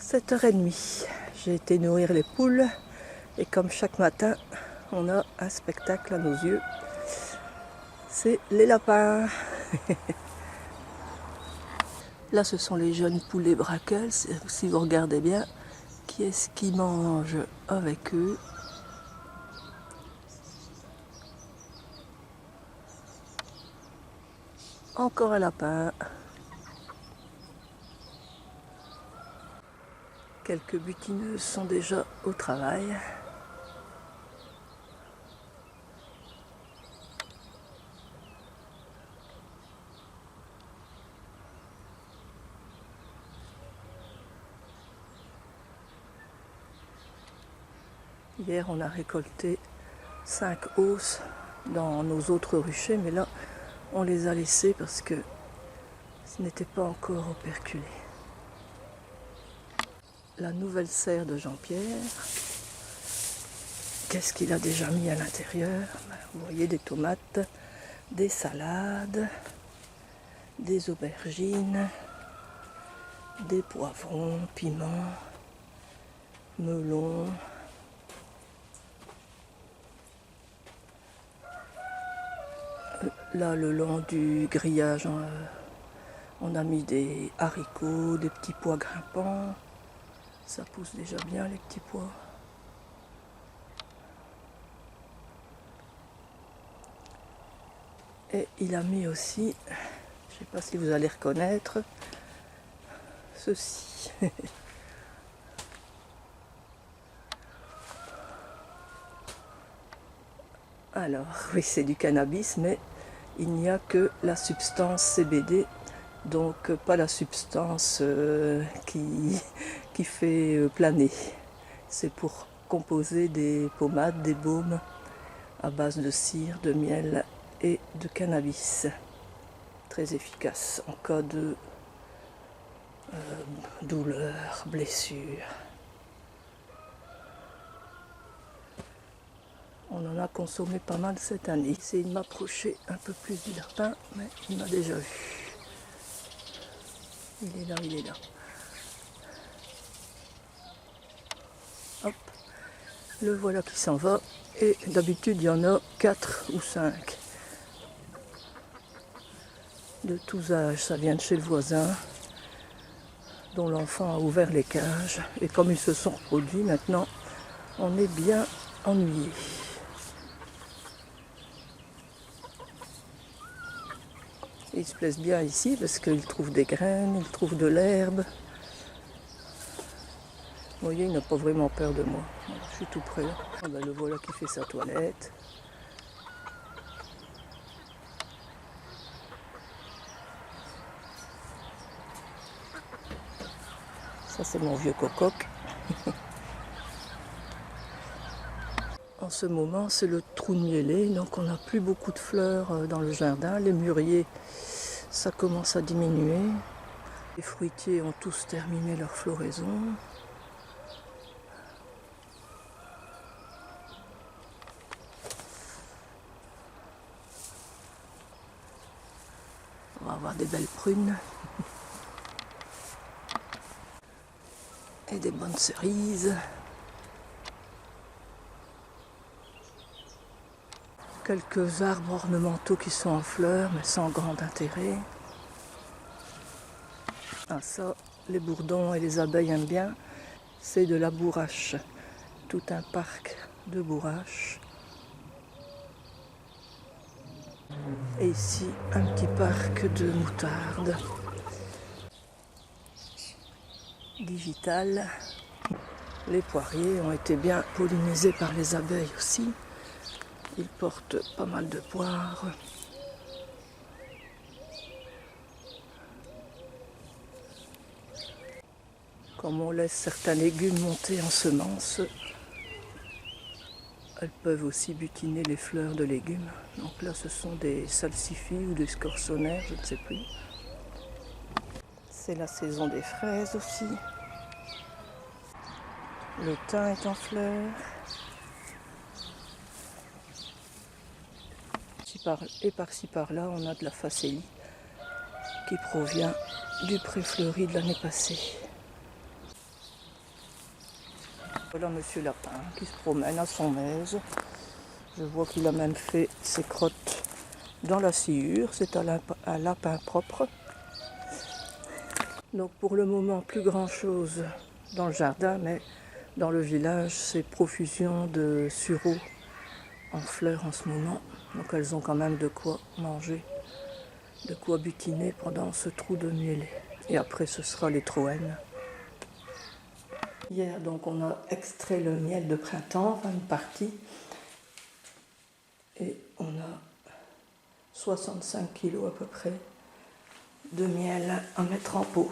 7h30. J'ai été nourrir les poules et comme chaque matin, on a un spectacle à nos yeux. C'est les lapins. Là, ce sont les jeunes poulets Brackel. Si vous regardez bien, qui est-ce qui mange avec eux? Encore un lapin. Quelques butineuses sont déjà au travail. Hier, on a récolté 5 hausses dans nos autres ruchers, mais là, on les a laissés parce que ce n'était pas encore operculé. La nouvelle serre de Jean-Pierre. Qu'est-ce qu'il a déjà mis à l'intérieur? Vous voyez des tomates, des salades, des aubergines, des poivrons, piments, melons. Là, le long du grillage, on a mis des haricots, des petits pois grimpants. Ça pousse déjà bien, les petits pois. Et il a mis aussi, je ne sais pas si vous allez reconnaître, ceci. Alors, oui, c'est du cannabis, mais il n'y a que la substance CBD, donc pas la substance qui fait planer. C'est pour composer des pommades, des baumes à base de cire, de miel et de cannabis. Très efficace en cas de douleur, blessure. On en a consommé pas mal cette année. Essayez de m'approcher un peu plus du lapin, mais il m'a déjà vu. Il est là, il est là. Hop, le voilà qui s'en va. Et d'habitude, il y en a 4 ou 5. De tous âges, ça vient de chez le voisin, dont l'enfant a ouvert les cages. Et comme ils se sont reproduits, maintenant, on est bien ennuyé. Ils se plaisent bien ici parce qu'ils trouvent des graines, ils trouvent de l'herbe. Vous voyez, il n'a pas vraiment peur de moi. Je suis tout près. Ah ben, le voilà qui fait sa toilette. Ça, c'est mon vieux cococ. En ce moment, c'est le trou de mielé, donc on n'a plus beaucoup de fleurs dans le jardin. Les mûriers, ça commence à diminuer. Les fruitiers ont tous terminé leur floraison. On va avoir des belles prunes. Et des bonnes cerises. Quelques arbres ornementaux qui sont en fleurs, mais sans grand intérêt. Ah ça, les bourdons et les abeilles aiment bien. C'est de la bourrache. Tout un parc de bourrache. Et ici, un petit parc de moutarde. Digital. Les poiriers ont été bien pollinisés par les abeilles aussi. Ils portent pas mal de poires. Comme on laisse certains légumes monter en semences, elles peuvent aussi butiner les fleurs de légumes. Donc là, ce sont des salsifis ou des scorsonnaires, je ne sais plus. C'est la saison des fraises aussi. Le thym est en fleurs. Et par-ci par-là, on a de la facélie qui provient du pré fleuri de l'année passée. Voilà Monsieur Lapin qui se promène à son aise. Je vois qu'il a même fait ses crottes dans la sciure. C'est un lapin propre. Donc pour le moment, plus grand chose dans le jardin, mais dans le village, c'est profusion de sureaux en fleurs en ce moment. Donc elles ont quand même de quoi manger, de quoi butiner pendant ce trou de miel. Et après, ce sera les troènes. Hier, donc, on a extrait le miel de printemps, enfin une partie. Et on a 65 kilos à peu près de miel à mettre en pot.